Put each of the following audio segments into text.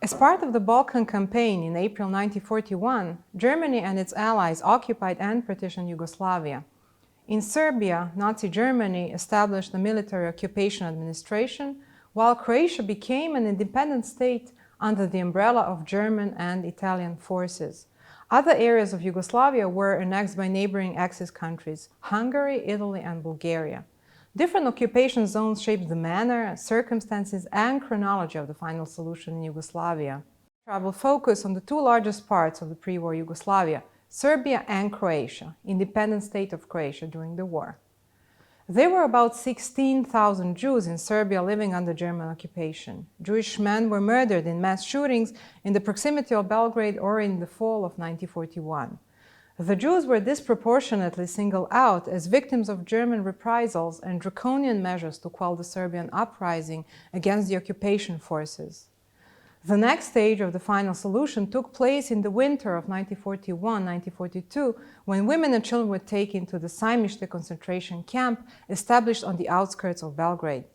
As part of the Balkan campaign in April 1941, Germany and its allies occupied and partitioned Yugoslavia. In Serbia, Nazi Germany established the military occupation administration, while Croatia became an independent state under the umbrella of German and Italian forces. Other areas of Yugoslavia were annexed by neighboring Axis countries, Hungary, Italy, and Bulgaria. Different occupation zones shaped the manner, circumstances, and chronology of the final solution in Yugoslavia. I will focus on the two largest parts of the pre-war Yugoslavia, Serbia and Croatia, independent state of Croatia during the war. There were about 16,000 Jews in Serbia living under German occupation. Jewish men were murdered in mass shootings in the proximity of Belgrade or in the fall of 1941. The Jews were disproportionately singled out as victims of German reprisals and draconian measures to quell the Serbian uprising against the occupation forces. The next stage of the final solution took place in the winter of 1941-1942, when women and children were taken to the Sajmište concentration camp established on the outskirts of Belgrade.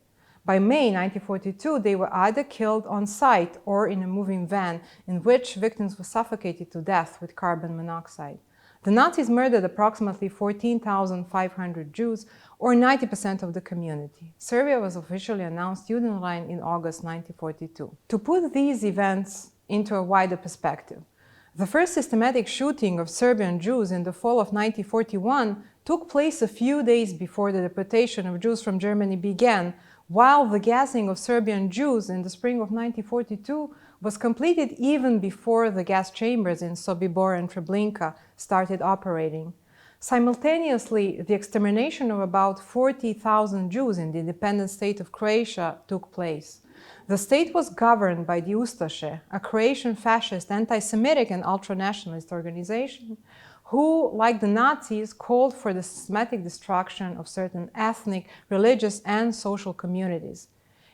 By May 1942, they were either killed on site or in a moving van, in which victims were suffocated to death with carbon monoxide. The Nazis murdered approximately 14,500 Jews, or 90% of the community. Serbia was officially announced Judenrein in August 1942. To put these events into a wider perspective, the first systematic shooting of Serbian Jews in the fall of 1941 took place a few days before the deportation of Jews from Germany began, while the gassing of Serbian Jews in the spring of 1942 was completed even before the gas chambers in Sobibor and Treblinka started operating. Simultaneously, the extermination of about 40,000 Jews in the independent state of Croatia took place. The state was governed by the Ustaše, a Croatian fascist, anti-Semitic and ultra-nationalist organization who, like the Nazis, called for the systematic destruction of certain ethnic, religious, and social communities.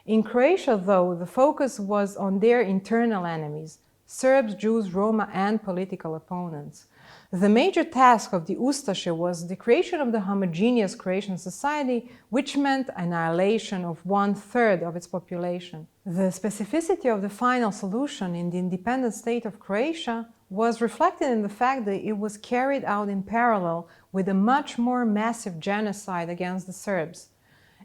In Croatia, though, the focus was on their internal enemies, Serbs, Jews, Roma, and political opponents. The major task of the Ustaše was the creation of the homogeneous Croatian society, which meant annihilation of 1/3 of its population. The specificity of the final solution in the independent state of Croatia was reflected in the fact that it was carried out in parallel with a much more massive genocide against the Serbs.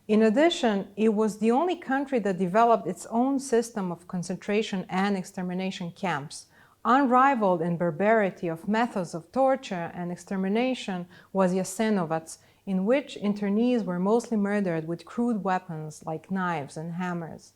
In addition, it was the only country that developed its own system of concentration and extermination camps. Unrivaled in barbarity of methods of torture and extermination was Jasenovac, in which internees were mostly murdered with crude weapons like knives and hammers.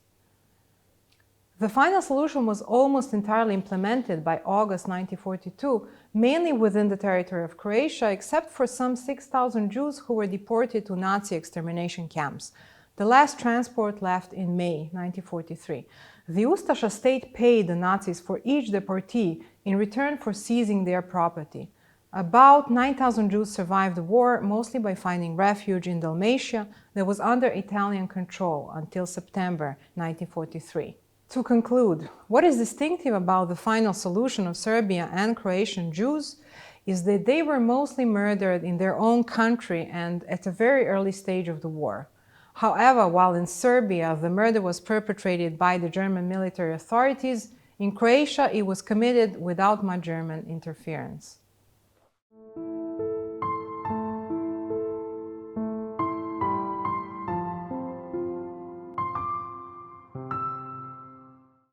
The final solution was almost entirely implemented by August 1942, mainly within the territory of Croatia, except for some 6,000 Jews who were deported to Nazi extermination camps. The last transport left in May 1943. The Ustaša state paid the Nazis for each deportee in return for seizing their property. About 9,000 Jews survived the war, mostly by finding refuge in Dalmatia that was under Italian control until September 1943. To conclude, what is distinctive about the final solution of Serbia and Croatian Jews is that they were mostly murdered in their own country and at a very early stage of the war. However, while in Serbia the murder was perpetrated by the German military authorities, in Croatia it was committed without much German interference.